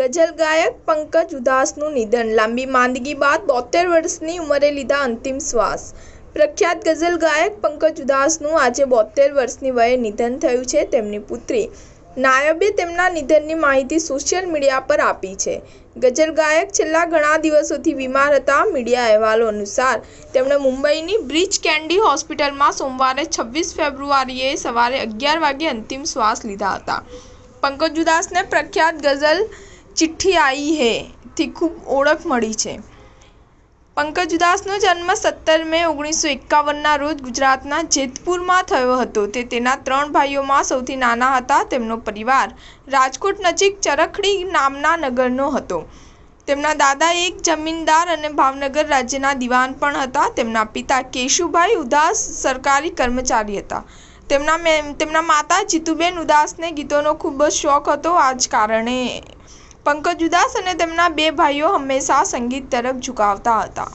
ગઝલ ગાયક પંકજ ઉધાસનું નિધન. લાંબી માંદગી બાદ 72 વર્ષની ઉંમરે લીધા અંતિમ શ્વાસ. પ્રખ્યાત ગઝલ ગાયક પંકજ ઉધાસનું આજે 72 વર્ષની વયે નિધન થયું છે. તેમની પુત્રી નાયબે તેમના નિધનની માહિતી સોશિયલ મીડિયા પર આપી છે. ગઝલ ગાયક છેલ્લા ઘણા દિવસોથી બીમાર હતા. મીડિયા અહેવાલો અનુસાર તેમણે મુંબઈની બ્રીચ કેન્ડી હોસ્પિટલમાં સોમવારે 26 ફેબ્રુઆરીએ સવારે 11 વાગ્યે અંતિમ શ્વાસ લીધા હતા. પંકજ ઉધાસને પ્રખ્યાત ગઝલ ચિઠ્ઠી આઈ હે થી ખૂબ ઓળખ મળી છે. પંકજ ઉધાસનો જન્મ 17 મે 1951ના રોજ ગુજરાતના જેતપુરમાં થયો હતો. તે તેના 3 ભાઈઓમાં સૌથી નાના હતા. તેમનો પરિવાર રાજકોટ નજીક ચરખડી નામના નગરનો હતો. તેમના દાદા એક જમીનદાર અને ભાવનગર રાજ્યના દિવાન પણ હતા. તેમના પિતા કેશુભાઈ ઉધાસ સરકારી કર્મચારી હતા. તેમના માતા જીતુબેન ઉધાસને ગીતોનો ખૂબ જ શોખ હતો. આ જ કારણે પંકજ ઉધાસ અને તેમના 2 ભાઈઓ હંમેશા સંગીત તરફ ઝુકાવતા હતા.